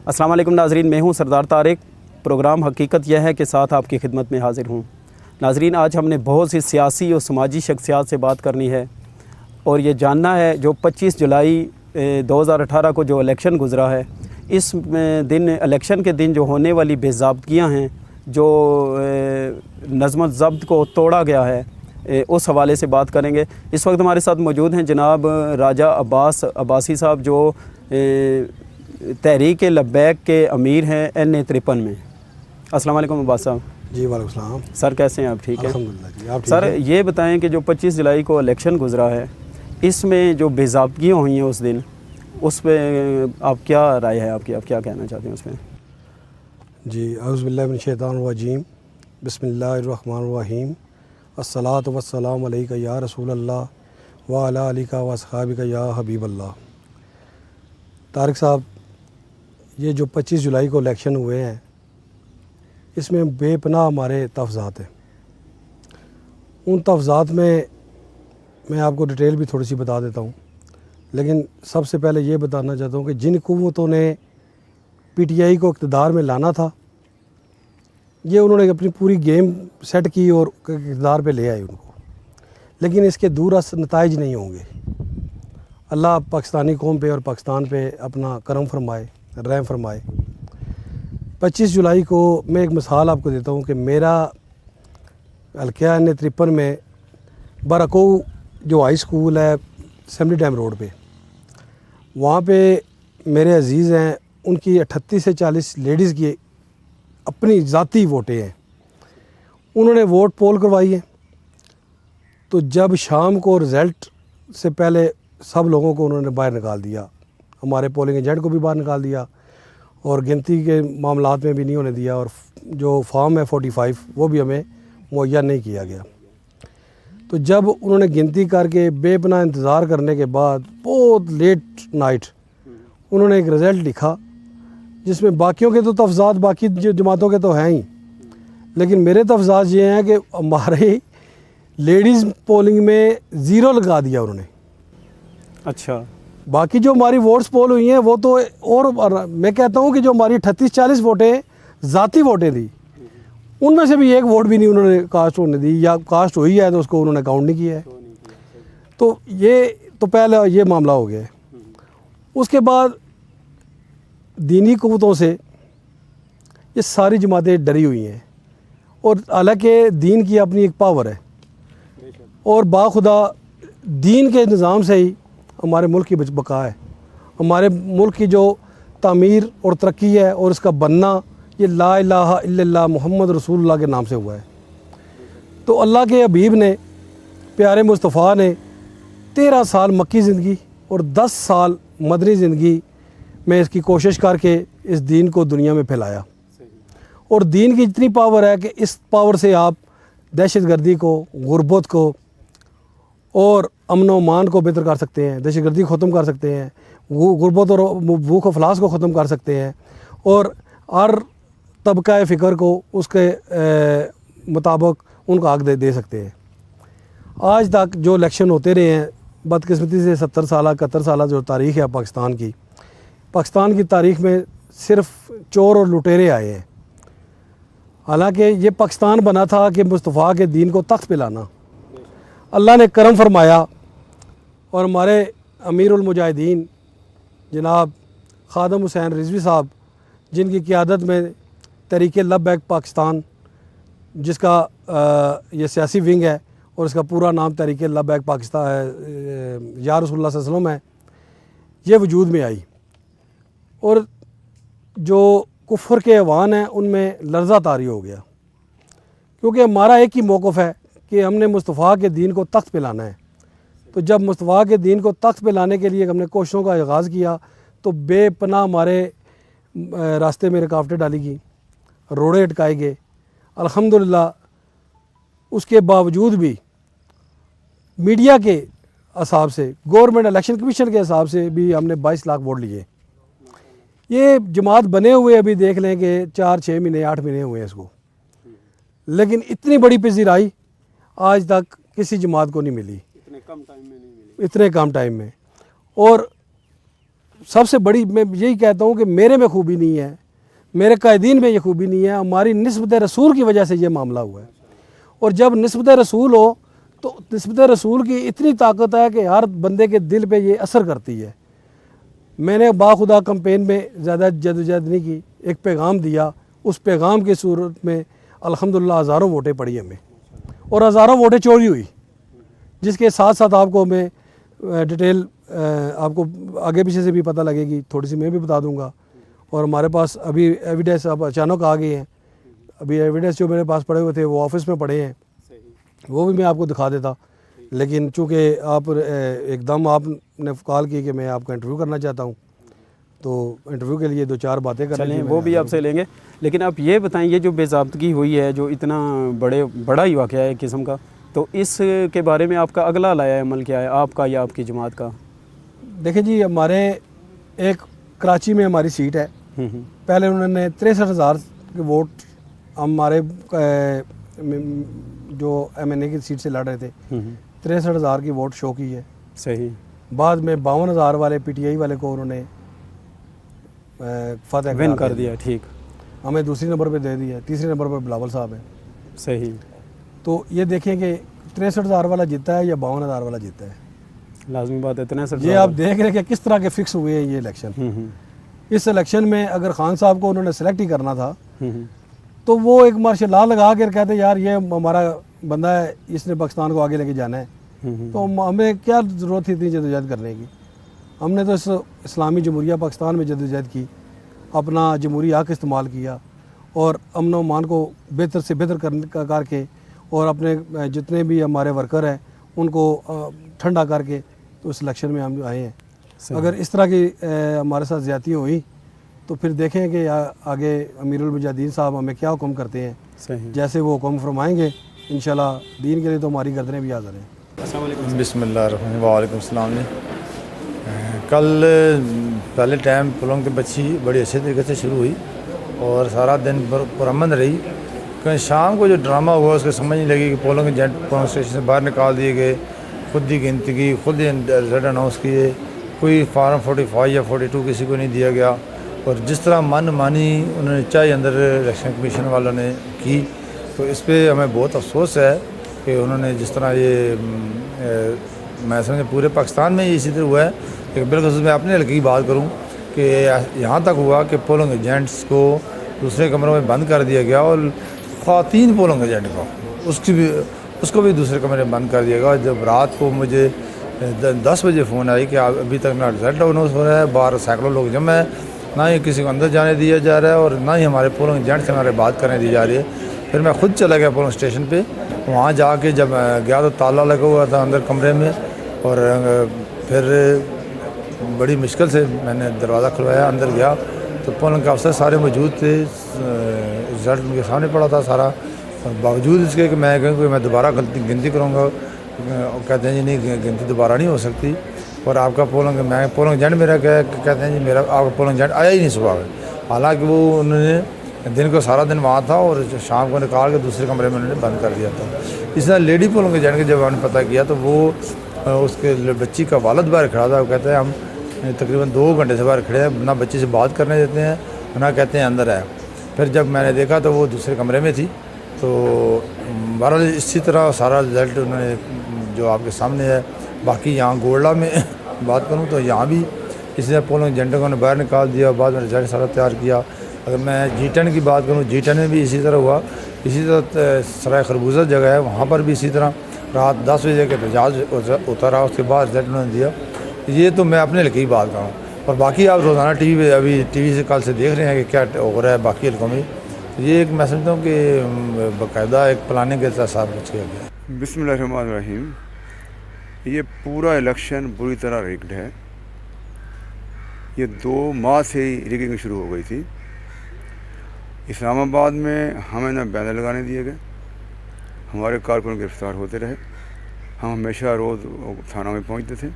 अस्सलाम वालेकुम नाज़रीन, मैं हूं सरदार तारिक। प्रोग्राम हकीकत यह है कि साथ आपकी खिदमत में हाज़िर हूं। नाज़रीन, आज हमने बहुत सी सियासी और समाजी शख्सियात से बात करनी है और ये जानना है जो 25 जुलाई 2018 को जो इलेक्शन गुज़रा है, इस दिन इलेक्शन के दिन जो होने वाली बेज़ाब्तगियाँ हैं, जो नज़्म ज़ब्त को तोड़ा गया है, उस हवाले से बात करेंगे। इस वक्त हमारे साथ मौजूद हैं जनाब राजा अब्बासी साहब, जो तहरीक लब्बैक के अमीर हैं NA-53 में। अस्सलाम वालेकुम अब्बास साहब। जी वालेकुम सलाम। सर कैसे हैं आप? ठीक है अल्हम्दुलिल्लाह जी, आप ठीक सर हैं? ये बताएं कि जो 25 जुलाई को इलेक्शन गुज़रा है, इसमें जो बेज़ाब्तगियाँ हुई हैं उस दिन, उस पर आप क्या राय है आपकी, आप क्या कहना चाहते हैं उसमें? जी औज़ु बिल्लाहि मिनश शैतानिर रजीम, बिस्मिल्लाहिर रहमानिर रहीम, अस्सलातु वस्सलामु अलैका या रसूल अल्लाह व अला आलिका व अस्हाबिका या हबीब अल्लाह। तारिक साहब, ये जो 25 जुलाई को इलेक्शन हुए हैं, इसमें बेपनाह हमारे तफ़ज़ात हैं। उन तफ़ज़ात में मैं आपको डिटेल भी थोड़ी सी बता देता हूँ, लेकिन सबसे पहले ये बताना चाहता हूँ कि जिन क़ुव्वतों ने PTI को इक़्तिदार में लाना था, ये उन्होंने अपनी पूरी गेम सेट की और इक़्तिदार पे ले आए उनको, लेकिन इसके दूरअस नताइज नहीं होंगे। अल्लाह पाकिस्तानी कौम पे और पाकिस्तान पे अपना करम फरमाए, रहम फरमाए। 25 जुलाई को मैं एक मिसाल आपको देता हूँ कि मेरा हल्का NA-53 में बरको जो हाई स्कूल है असेंबली डैम रोड पे, वहाँ पे मेरे अजीज़ हैं, उनकी 38 से 40 लेडीज़ की अपनी ज़ाती वोटें हैं। उन्होंने वोट पोल करवाई है। तो जब शाम को रिज़ल्ट से पहले सब लोगों को उन्होंने बाहर निकाल दिया, हमारे पोलिंग एजेंट को भी बाहर निकाल दिया और गिनती के मामलात में भी नहीं होने दिया, और जो फॉर्म है 45 वो भी हमें मुहैया नहीं किया गया। तो जब उन्होंने गिनती करके बेपनाह इंतज़ार करने के बाद बहुत लेट नाइट उन्होंने एक रिज़ल्ट लिखा, जिसमें बाकियों के तो तफ़ज़ात बाकी जो जमातों के तो हैं ही, लेकिन मेरे तफ़ज़ात ये हैं कि हमारे लेडीज़ पोलिंग में 0 लगा दिया उन्होंने। अच्छा, बाकी जो हमारी वोट्स पोल हुई हैं वो तो, और मैं कहता हूँ कि जो हमारी 38-40 वोटें ज़ाती वोटें थी, उनमें से भी एक वोट भी नहीं उन्होंने कास्ट होने दी, या कास्ट हुई है तो उसको उन्होंने काउंट नहीं किया है। तो ये तो पहले ये मामला हो गया। उसके बाद दीनी क़ुव्वतों से ये सारी जमातें डरी हुई हैं, और हालांकि दीन की अपनी एक पावर है, और बाखुदा दीन के निज़ाम से ही हमारे मुल्क की बका है। हमारे मुल्क की जो तामीर और तरक्की है और इसका बनना, ये ला इलाहा इल्लल्लाह मुहम्मद रसूलुल्लाह के नाम से हुआ है। तो अल्लाह के हबीब ने, प्यारे मुस्तफ़ा ने 13 साल मक्की ज़िंदगी और 10 साल मदनी ज़िंदगी में इसकी कोशिश करके इस दीन को दुनिया में फैलाया। और दीन की इतनी पावर है कि इस पावर से आप दहशतगर्दी को, गुर्बत को और अमन व अमान को बेहतर कर सकते हैं, दहशतगर्दी ख़त्म कर सकते हैं, गुर्बत और भूख अफलास को ख़त्म कर सकते हैं, और हर तबका फ़िक्र को उसके मुताबिक उनको हक दे सकते हैं। आज तक जो इलेक्शन होते रहे हैं, बदकिस्मती से 70 साल 71 साल जो तारीख़ है पाकिस्तान की तारीख़ में सिर्फ चोर और लुटेरे आए हैं। हालांकि ये पाकिस्तान बना था कि मुस्तफ़ा के दीन को तख्त पे लाना। अल्लाह ने करम फरमाया और हमारे अमीरुल मुजाहिदीन जनाब ख़ादम हुसैन रिज़वी साहब, जिनकी क़ियादत में तहरीक लब्बैक पाकिस्तान, जिसका ये सियासी विंग है और इसका पूरा नाम तहरीक लब्बैक पाकिस्तान या रसूलुल्लाह सल्लल्लाहु अलैहि वसल्लम है, ये वजूद में आई। और जो कुफ्र के अवान हैं उनमें लर्ज़ा तारी हो गया, क्योंकि हमारा एक ही मौक़िफ़ है कि हमने मुस्तफ़ा के दीन को तख्त पे लाना है। तो जब मुस्तफ़ा के दीन को तख्त पे लाने के लिए हमने कोशिशों का आगाज़ किया, तो बेपनाह हमारे रास्ते में रुकावटें डाली गई, रोड़े अटकाए गए। अल्हम्दुलिल्लाह उसके बावजूद भी मीडिया के हिसाब से, गवर्नमेंट इलेक्शन कमीशन के हिसाब से भी हमने 22 लाख वोट लिए। ये जमात बने हुए अभी देख लें कि 4-6 महीने 8 महीने हुए हैं इसको, लेकिन इतनी बड़ी पजीराई आज तक किसी जमात को नहीं मिली, इतने कम टाइम में। और सबसे बड़ी मैं यही कहता हूँ कि मेरे में खूबी नहीं है, मेरे कायदीन में ये खूबी नहीं है, हमारी निस्बत रसूल की वजह से ये मामला हुआ है। और जब निस्बत रसूल हो तो निस्बत रसूल की इतनी ताकत है कि हर बंदे के दिल पे ये असर करती है। मैंने बाखुदा कैंपेन में ज़्यादा जदोजहद नहीं की, एक पैगाम दिया, उस पैगाम की सूरत में अल्हम्दुलिल्लाह हज़ारों वोटें पड़ी हमें और हज़ारों वोटें चोरी हुई, जिसके साथ साथ आपको मैं डिटेल आपको आगे पीछे से भी पता लगेगी, थोड़ी सी मैं भी बता दूंगा। और हमारे पास अभी एविडेंस अब अचानक आ गए हैं, अभी एविडेंस जो मेरे पास पड़े हुए थे वो ऑफिस में पड़े हैं, वो भी मैं आपको दिखा देता, लेकिन चूँकि आप एकदम आपने कॉल की कि मैं आपका इंटरव्यू करना चाहता हूँ, तो इंटरव्यू के लिए 2-4 बातें करनी चलें वो भी आपसे लेंगे। लेकिन आप ये बताएं, ये जो बेज़ाब्तगी हुई है, जो इतना बड़ा ही वाक़या है एक किस्म का, तो इसके बारे में आपका अगला लाया अमल क्या है, आपका या आपकी जमात का? देखिए जी, हमारे एक कराची में हमारी सीट है, पहले उन्होंने 63,000 के वोट हमारे जो MNA की सीट से लड़ रहे थे 63,000 की वोट शो की है। सही। बाद में 52,000 वाले PTI वाले को उन्होंने फतेह विन कर दिया। ठीक। हमें दूसरी नंबर पे दे दिया, तीसरे नंबर पे बिलावल साहब है। सही। तो ये देखें कि 63,000 वाला जीता है या 52,000 वाला जीता है, लाजमी बात है। इतना ये आप देख रहे हैं कि किस तरह के फिक्स हुए हैं ये इलेक्शन। इस इलेक्शन में अगर खान साहब को उन्होंने सेलेक्ट ही करना था तो वो एक मार्शल लॉ लगा कर कहते यार ये हमारा बंदा है, इसने पाकिस्तान को आगे लेके जाना है, तो हमें क्या ज़रूरत थी इतनी जदोजहद करने की। हमने तो इस इस्लामी जमहूरिया पाकिस्तान में जदोजहद की, अपना जमहूरी हक़ इस्तेमाल किया और अमन अमान को बेहतर से बेहतर करके और अपने जितने भी हमारे वर्कर हैं उनको ठंडा करके तो इस इलेक्शन में हम आए हैं। अगर इस तरह की हमारे साथ ज़्यादतियाँ हुई तो फिर देखें कि आगे अमीरुल मुजाहिदीन साहब हमें क्या हुक्म करते हैं। सही। जैसे वो हुक्म फरमाएंगे इंशाल्लाह दीन के लिए तो हमारी गर्दनें भी हाज़िर हैं। बिस्मिल्लाह वालेकुम सलाम जी। कल पहले टाइम पोलिंग की बच्ची बड़ी अच्छे तरीके से शुरू हुई और सारा दिन पुरअमन रही। कहीं शाम को जो ड्रामा हुआ उसको समझ नहीं लगी कि पोलिंग एजेंट पोलिंग स्टेशन से बाहर निकाल दिए गए, खुद ही गिनती की, खुद ही रिजल्ट अनाउंस किए, कोई फार्म 45 या 42 किसी को नहीं दिया गया। और जिस तरह मन मानी उन्होंने चाहे अंदर इलेक्शन कमीशन वालों ने की, तो इस पर हमें बहुत अफसोस है कि उन्होंने जिस तरह ये मैं समझ पूरे पाकिस्तान में इसी तरह हुआ है। लेकिन बिल्कुल मैं अपने हल्के की बात करूं कि यहाँ तक हुआ कि पोलिंग एजेंट्स को दूसरे कमरों में बंद कर दिया गया और ख़वातीन पोलिंग एजेंट को उसको भी दूसरे कमरे में बंद कर दिया गया। जब रात को मुझे 10 बजे फ़ोन आई कि अभी तक मेरा रिजल्ट अनाउंस हो रहा है, बाहर सैकड़ों लोग जमा है, ना ही किसी को अंदर जाने दिया जा रहा है और ना ही हमारे पोलिंग एजेंट से हमारे बात करने दी जा रही है। फिर मैं खुद चला गया पोलिंग स्टेशन पे, वहाँ जाके जब गया तो ताला लगा हुआ था अंदर कमरे में और फिर बड़ी मुश्किल से मैंने दरवाज़ा खुलवाया, अंदर गया तो पोलिंग के अफसर सारे मौजूद थे, रिज़ल्ट उनके सामने पड़ा था सारा। और बावजूद इसके कि मैं कहूँ कि मैं दोबारा गिनती करूँगा, कहते हैं जी नहीं गिनती दोबारा नहीं हो सकती और आपका पोलिंग एजेंट मेरा कहते हैं जी मेरा आपका पोलिंग एजेंट आया ही नहीं सुबह में। हालांकि वो उन्होंने दिन को सारा दिन वहाँ था और शाम को निकाल के दूसरे कमरे में उन्होंने बंद कर दिया था। इस तरह लेडी पोलिंग एजेंट के जब हमने पता किया तो वो उसके बच्ची का वालिद बाहर खड़ा था। वो कहते हैं हम तकरीबन 2 घंटे से बाहर खड़े हैं, ना बच्ची से बात करने देते हैं, ना कहते हैं अंदर है। फिर जब मैंने देखा तो वो दूसरे कमरे में थी। तो बहरहाल इसी तरह सारा रिज़ल्ट उन्होंने जो आपके सामने है। बाकी यहाँ गोल्डा में बात करूँ तो यहाँ भी इसी तरह पोलिंग एजेंटों को बाहर निकाल दिया, बाद में रिज़ल्ट सारा तैयार किया। अगर मैं G10 की बात करूँ, G10 में भी इसी तरह हुआ। इसी तरह सराय खरबूजा जगह है, वहाँ पर भी इसी तरह रात 10 बजे के रिजल्ट उतारा, उसके बाद रिजल्ट उन्होंने दिया। ये तो मैं अपने हल्के की बात करूँ और बाकी आप रोज़ाना TV पे अभी TV से कल से देख रहे हैं कि क्या हो रहा है बाकी हल्कों में। ये एक मैं समझता हूँ कि बाकायदा एक प्लानिंग के साथ कुछ किया गया। बिस्मिल्लाहिर्रहमानिर्रहीम। ये पूरा इलेक्शन बुरी तरह रिग्ड है। ये 2 माह से ही रिगिंग शुरू हो गई थी। इस्लामाबाद में हमें न बैनर लगाने दिए गए, हमारे कारकुन गिरफ्तार होते रहे, हम हमेशा रोज़ थाना में पहुंचते थे।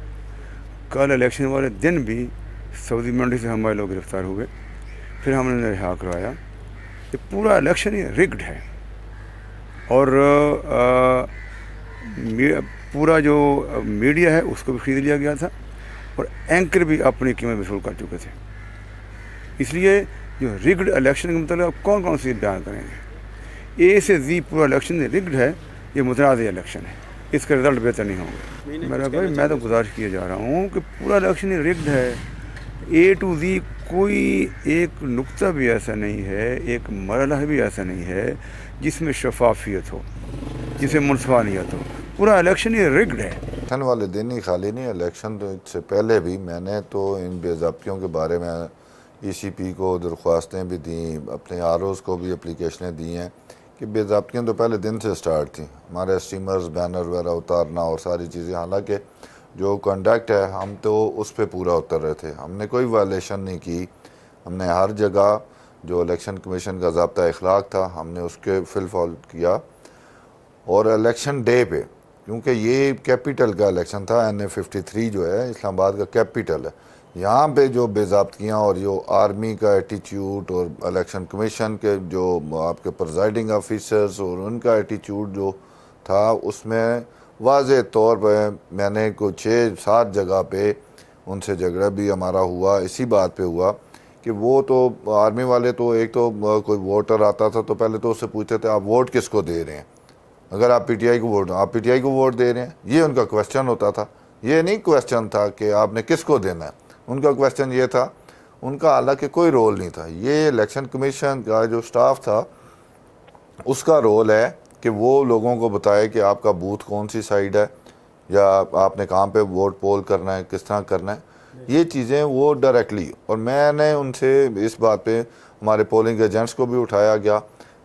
कल इलेक्शन वाले दिन भी सऊदी मंडी से हमारे लोग गिरफ्तार हुए, फिर हमने रिहा करवाया। ये पूरा इलेक्शन ही रिग्ड है और पूरा जो मीडिया है उसको भी खरीद लिया गया था और एंकर भी अपनी कीमत वसूल कर चुके थे। इसलिए जो रिग्ड इलेक्शन के मतलब कौन कौन सी बयान करेंगे। ए से जी पूरा इलेक्शन रिग्ड है, ये मुतनाज़ इलेक्शन है, इसका रिज़ल्ट बेहतर नहीं होंगे। मेरा भाई मैं तो गुजारिश किए जा रहा हूँ कि पूरा इलेक्शन ही रिग्ड है, ए टू जी कोई एक नुक्ता भी ऐसा नहीं है, एक मरला भी ऐसा नहीं है जिसमें शफाफियत हो, जिसमें मुनसफानियत हो। पूरा इलेक्शन ही रिग्ड है। इलेक्शन वाले दिन ही खाली नहीं, इलेक्शन तो इससे पहले भी मैंने तो इन बेज़ाब्तियों के बारे में ECP को दरख्वास्तें भी दी, अपने ROs को भी एप्लीकेशनें दी हैं कि बेज़ाब्तियाँ तो पहले दिन से स्टार्ट थी, हमारे स्टीमर्स बैनर वगैरह उतारना और सारी चीज़ें। हालांकि जो कंडक्ट है हम तो उस पर पूरा उतर रहे थे, हमने कोई वायलेशन नहीं की। हमने हर जगह जो इलेक्शन कमीशन का ज़ाब्ता अखलाक था हमने उसके फिल फॉलो किया। और इलेक्शन डे पे, क्योंकि ये कैपिटल का इलेक्शन था, NA 53 जो है इस्लामाबाद का कैपिटल है, यहाँ पे जो बेज़ाब्तियाँ और जो आर्मी का एटीट्यूड और इलेक्शन कमीशन के जो आपके प्रिजाइडिंग ऑफिसर्स और उनका एटीट्यूड जो था, उसमें वाज़े तौर पर मैंने कुछ 6-7 जगह पे उनसे झगड़ा भी हमारा हुआ। इसी बात पे हुआ कि वो तो आर्मी वाले तो एक तो कोई वोटर आता था तो पहले तो उससे पूछते थे आप वोट किसको दे रहे हैं, अगर आप PTI को वोट, आप PTI को वोट दे रहे हैं, ये उनका क्वेश्चन होता था। ये नहीं क्वेश्चन था कि आपने किसको देना है, उनका क्वेश्चन ये था, उनका हालांकि कोई रोल नहीं था। ये इलेक्शन कमीशन का जो स्टाफ था उसका रोल है कि वो लोगों को बताए कि आपका बूथ कौन सी साइड है या आपने कहाँ पे वोट पोल करना है, किस तरह करना है, ये चीज़ें वो डायरेक्टली। और मैंने उनसे इस बात पे हमारे पोलिंग एजेंट्स को भी उठाया गया।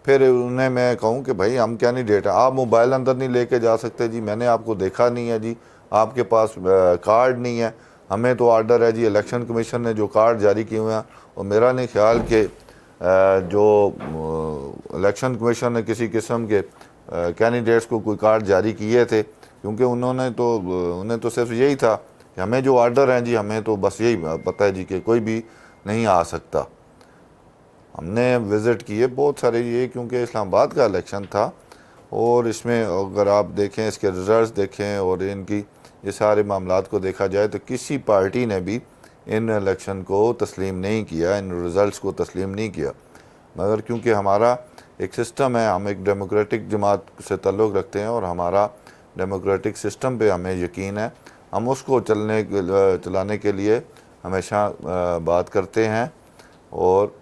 फिर उन्हें मैं कहूँ कि भाई हम कैंडिडेट हैं, आप मोबाइल अंदर नहीं लेके जा सकते जी, मैंने आपको देखा नहीं है जी, आपके पास कार्ड नहीं है, हमें तो ऑर्डर है जी इलेक्शन कमीशन ने जो कार्ड जारी किए हुए हैं। और मेरा नहीं ख्याल कि जो इलेक्शन कमीशन ने किसी किस्म के कैंडिडेट्स को कोई कार्ड जारी किए थे, क्योंकि उन्हें तो सिर्फ यही था कि हमें जो ऑर्डर हैं जी, हमें तो बस यही पता है जी कि कोई भी नहीं आ सकता। हमने विज़िट किए बहुत सारे ये, क्योंकि इस्लामाबाद का इलेक्शन था और इसमें अगर आप देखें, इसके रिज़ल्ट देखें और इनकी ये सारे मामलात को देखा जाए तो किसी पार्टी ने भी इन इलेक्शन को तस्लीम नहीं किया, इन रिज़ल्ट्स को तस्लीम नहीं किया। मगर क्योंकि हमारा एक सिस्टम है, हम एक डेमोक्रेटिक जमात से ताल्लुक़ रखते हैं और हमारा डेमोक्रेटिक सिस्टम पे हमें यकीन है, हम उसको चलाने के लिए हमेशा बात करते हैं। और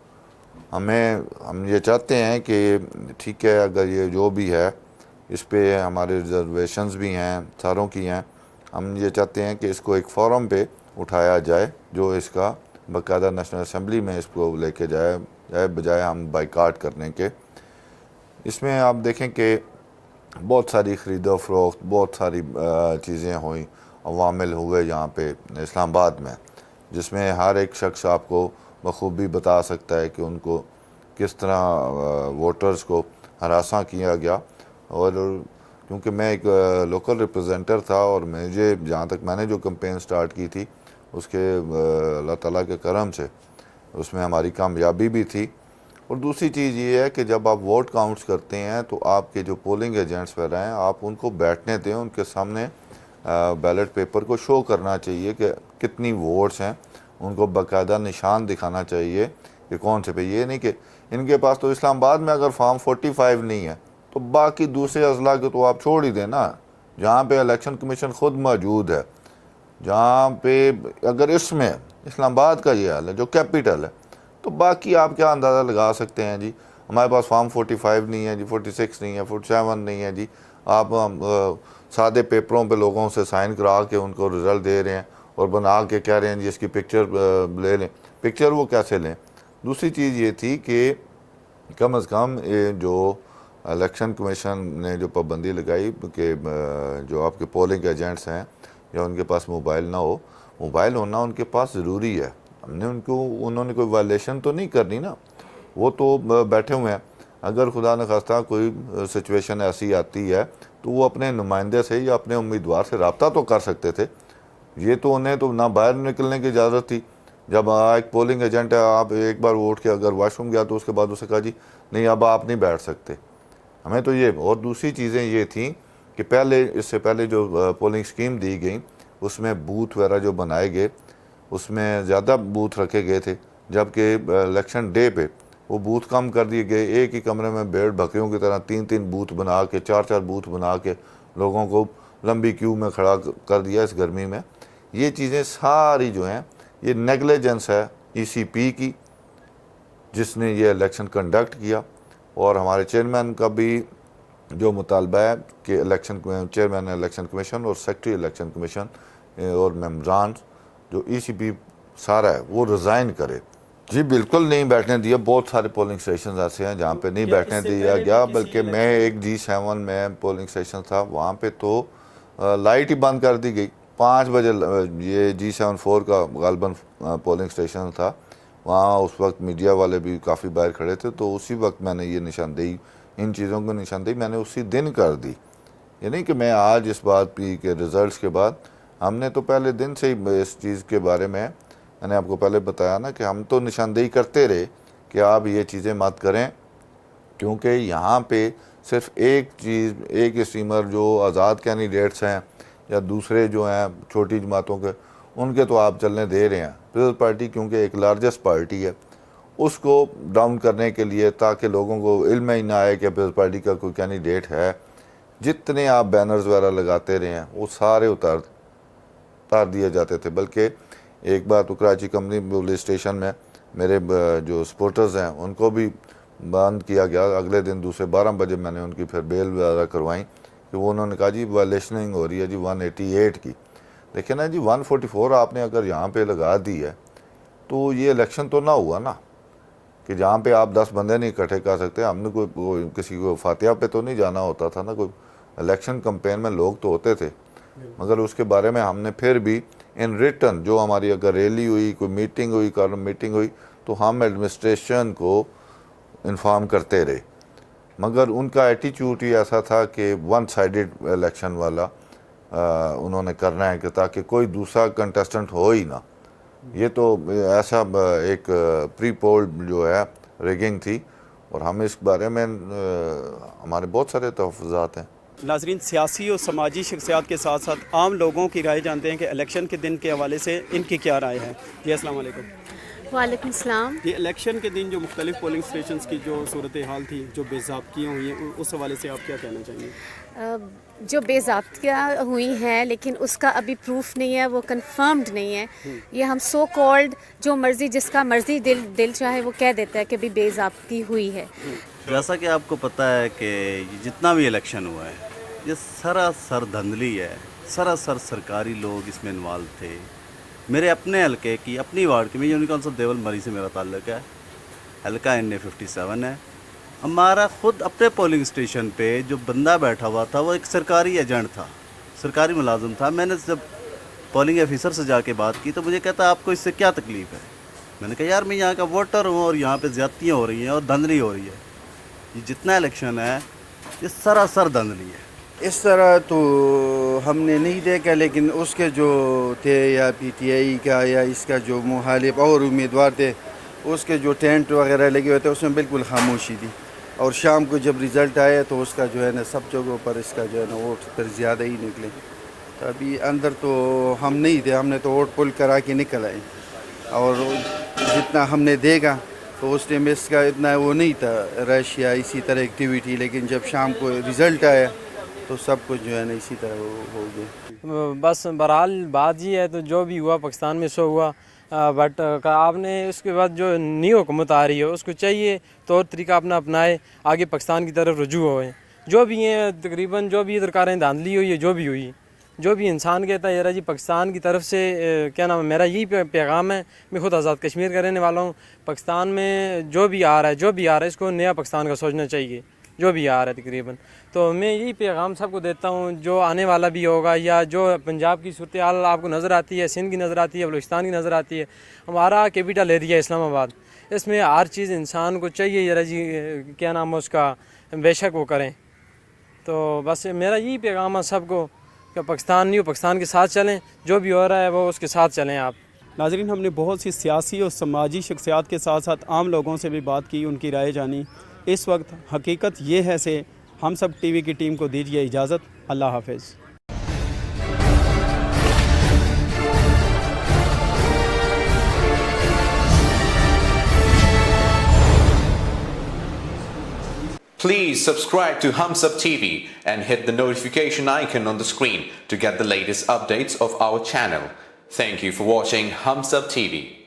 हम ये चाहते हैं कि ठीक है, अगर ये जो भी है इस पे हमारे रिजर्वेशंस भी हैं, सारों की हैं, हम ये चाहते हैं कि इसको एक फोरम पे उठाया जाए जो इसका बाकायदा नेशनल असम्बली में इसको लेके जाए, बजाय हम बाइकाट करने के। इसमें आप देखें कि बहुत सारी ख़रीदो फ़रोख्त, बहुत सारी चीज़ें हुई, अवामिल हुए यहाँ पे इस्लामाबाद में, जिसमें हर एक शख्स आपको बखूबी बता सकता है कि उनको किस तरह वोटर्स को हरासा किया गया। और क्योंकि मैं एक लोकल रिप्रेजेंटेटिव था और मुझे जहाँ तक मैंने जो कैंपेन स्टार्ट की थी उसके अल्लाह ताला के करम से उसमें हमारी कामयाबी भी थी। और दूसरी चीज़ ये है कि जब आप वोट काउंट्स करते हैं तो आपके जो पोलिंग एजेंट्स वगैरह हैं, आप उनको बैठने दें, उनके सामने बैलेट पेपर को शो करना चाहिए कि कितनी वोट्स हैं, उनको बाकायदा निशान दिखाना चाहिए कि कौन से पे। ये नहीं कि इनके पास तो इस्लामाबाद में अगर फॉर्म 45 नहीं है तो बाकी दूसरे अजला के तो आप छोड़ ही दें ना, जहाँ पे इलेक्शन कमीशन ख़ुद मौजूद है, जहाँ पे अगर इसमें इस्लामाबाद का ये हाल है जो कैपिटल है, तो बाकी आप क्या अंदाज़ा लगा सकते हैं जी, हमारे पास फॉर्म 45 नहीं है जी, 46 नहीं है, 47 नहीं है जी, आप सादे पेपरों पे लोगों से साइन करा के उनको रिज़ल्ट दे रहे हैं और बना के कह रहे हैं जी इसकी पिक्चर ले लें। पिक्चर वो कैसे लें? दूसरी चीज़ ये थी कि कम अज़ कम ये जो इलेक्शन कमीशन ने जो पाबंदी लगाई कि जो आपके पोलिंग एजेंट्स हैं या उनके पास मोबाइल ना हो, मोबाइल होना उनके पास ज़रूरी है। उन्होंने कोई वायलेशन तो नहीं करनी ना, वो तो बैठे हुए हैं। अगर खुदा न खास्ता कोई सिचुएशन ऐसी आती है तो वो अपने नुमाइंदे से या अपने उम्मीदवार से रब्ता तो कर सकते थे। ये तो उन्हें तो ना बाहर निकलने की इजाज़त थी। जब एक पोलिंग एजेंट है, आप एक बार वोट के अगर वॉशरूम गया तो उसके बाद उसे कहा जी नहीं अब आप नहीं बैठ सकते। हमें तो ये, और दूसरी चीज़ें ये थी कि इससे पहले जो पोलिंग स्कीम दी गई उसमें बूथ वगैरह जो बनाए गए उसमें ज़्यादा बूथ रखे गए थे, जबकि इलेक्शन डे पे वो बूथ कम कर दिए गए। एक ही कमरे में भेड़ बकरियों की तरह 3-3 बूथ बना के, 4-4 बूथ बना के लोगों को लंबी क्यू में खड़ा कर दिया इस गर्मी में। ये चीज़ें सारी जो हैं ये नेगलिजेंस है ECP की, जिसने ये इलेक्शन कंडक्ट किया। और हमारे चेयरमैन का भी जो मुतालबा है कि चेयरमैन इलेक्शन कमीशन और सेक्रेटरी इलेक्शन कमीशन और मेम्बरान जो ECP सारा है वो रिज़ाइन करे। जी बिल्कुल नहीं बैठने दिया। बहुत सारे पोलिंग स्टेशन ऐसे हैं जहाँ पे नहीं बैठने दिया गया, बल्कि मैं एक G7 में पोलिंग स्टेशन था, वहाँ पे तो लाइट ही बंद कर दी गई 5 बजे। ये G7-4 का गालबन पोलिंग स्टेशन था, वहाँ उस वक्त मीडिया वाले भी काफ़ी बाहर खड़े थे, तो उसी वक्त मैंने ये निशानदेही, इन चीज़ों की निशानदेही मैंने उसी दिन कर दी। ये नहीं कि मैं आज इस बात के रिज़ल्ट्स के बाद, हमने तो पहले दिन से ही इस चीज़ के बारे में, मैंने आपको पहले बताया ना कि हम तो निशानदेही करते रहे कि आप ये चीज़ें मत करें, क्योंकि यहाँ पे सिर्फ एक चीज़, एक स्ट्रीमर जो आज़ाद कैंडिडेट्स हैं या दूसरे जो हैं छोटी जमातों के, उनके तो आप चलने दे रहे हैं। पीपल्स पार्टी क्योंकि एक लार्जेस्ट पार्टी है, उसको डाउन करने के लिए, ताकि लोगों को इल्म ही ना आए कि पीपल्स पार्टी का कोई कैंडिडेट है, जितने आप बैनर्स वगैरह लगाते रहे हैं वो सारे उतार दिए जाते थे। बल्कि एक बार तो कराची कंपनी पुलिस स्टेशन में मेरे जो सपोर्टर्स हैं उनको भी बंद किया गया। अगले दिन दूसरे 12 बजे मैंने उनकी फिर बेल वगैरह करवाई कि वो उन्होंने कहा जी वायलेशनिंग हो रही है जी 188 की। देखिए ना जी 144 आपने अगर यहाँ पे लगा दी है तो ये इलेक्शन तो ना हुआ ना, कि जहाँ पे आप 10 बंदे नहीं इकट्ठे कर सकते। हमने कोई किसी को फातिहा पे तो नहीं जाना होता था ना, कोई इलेक्शन कैंपेन में लोग तो होते थे, मगर उसके बारे में हमने फिर भी इन रिटर्न जो हमारी अगर रैली हुई, कोई मीटिंग हुई, कॉलम मीटिंग हुई, तो हम एडमिनिस्ट्रेशन को इन्फॉर्म करते रहे। मगर उनका एटीट्यूड ही ऐसा था कि वन साइडेड इलेक्शन वाला उन्होंने करना है, कि ताकि कोई दूसरा कंटेस्टेंट हो ही ना। ये तो ऐसा एक प्री पोल जो है रिगिंग थी, और हम इस बारे में हमारे बहुत सारे तहफ़्फ़ुज़ात हैं। नाज़रीन, सियासी और समाजी शख्सियात के साथ साथ आम लोगों की राय जानते हैं कि इलेक्शन के दिन के हवाले से इनकी क्या राय है। जी अस्सलाम वालेकुम। वालेकुम सलाम। ये इलेक्शन के दिन जो मुख्तलिफ पोलिंग स्टेशंस की जो सूरत हाल थी, जो बेज़ाब्तियाँ हुई हैं, उस हवाले से आप क्या कहना चाहेंगे? जो बेज़ाब्तियाँ हुई हैं लेकिन उसका अभी प्रूफ नहीं है, वो कंफर्म्ड नहीं है। ये हम सो कॉल्ड जो मर्ज़ी, जिसका मर्ज़ी दिल चाहे वो कह देता है कि अभी बेज़ाब्ती हुई है। जैसा कि आपको पता है कि जितना भी इलेक्शन हुआ है ये सरासर धंधली है, सरासर सरकारी लोग इसमें इन्वॉल्व थे। मेरे अपने हलके की, अपनी वार्ड की, मैं यूनिकॉन ऑफ देवल मरी से मेरा ताल्लुक है, हल्का NA 57 है। हमारा ख़ुद अपने पोलिंग स्टेशन पे जो बंदा बैठा हुआ था वो एक सरकारी एजेंट था, सरकारी मुलाजिम था। मैंने जब पोलिंग ऑफिसर से जाके बात की तो मुझे कहता आपको इससे क्या तकलीफ़ है? मैंने कहा यार मैं यहाँ का वोटर हूँ और यहाँ पे ज़्यादतियाँ हो रही हैं और धंधली हो रही है। ये जितना इलेक्शन है ये सरासर धंधली है। इस तरह तो हमने नहीं देखा, लेकिन उसके जो थे या PTI का या इसका जो मुखालिफ और उम्मीदवार थे, उसके जो टेंट वगैरह लगे हुए थे उसमें बिल्कुल खामोशी थी। और शाम को जब रिज़ल्ट आया तो उसका जो है ना सब जगहों पर इसका जो है ना वोट फिर ज़्यादा ही निकले। तो अभी अंदर तो हम नहीं थे, हमने तो वोट पुल करा के निकल आए, और जितना हमने देखा तो उस टाइम इसका इतना वो नहीं था रश या इसी तरह एक्टिविटी। लेकिन जब शाम को रिज़ल्ट आया तो सब कुछ जो है ना इसी तरह हो गया। बस बहरहाल बात ये है, तो जो भी हुआ पाकिस्तान में सो हुआ, बट आपने उसके बाद जो नई हुकूमत आ रही है उसको चाहिए तौर तरीका अपना अपनाए, आगे पाकिस्तान की तरफ रुजू होए। जो भी हैं तकरीबन जो भी सरकारें धांधली हुई है, जो भी इंसान कहता है यार जी पाकिस्तान की तरफ से क्या नाम है, मेरा यही पैगाम है। मैं खुद आज़ाद कश्मीर का रहने वाला हूँ। पाकिस्तान में जो भी आ रहा है इसको नया पाकिस्तान का सोचना चाहिए, जो भी आ रहा है तकरीबन। तो मैं यही पैगाम सबको देता हूँ, जो आने वाला भी होगा या जो पंजाब की सूरत हाल आपको नज़र आती है, सिंध की नज़र आती है, बलूचिस्तान की नज़र आती है, हमारा कैपिटल एरिया इस्लामाबाद, इसमें हर चीज़ इंसान को चाहिए यार जी क्या नाम है उसका, बेशक वो करें। तो बस मेरा यही पैगाम है सबको कि पाकिस्तान नहीं हो, पाकिस्तान के साथ चलें, जो भी हो रहा है वो उसके साथ चलें आप। नाज़रीन, हमने बहुत सी सियासी और समाजी शख्सियात के साथ साथ आम लोगों से भी बात की, उनकी राय जानी। इस वक्त हकीकत ये है से हम सब TV की टीम को दीजिए इजाज़त। अल्लाह हाफ़िज़। Please subscribe to Humsub TV and hit the notification icon on the screen to get the latest updates of our channel. Thank you for watching Humsub TV.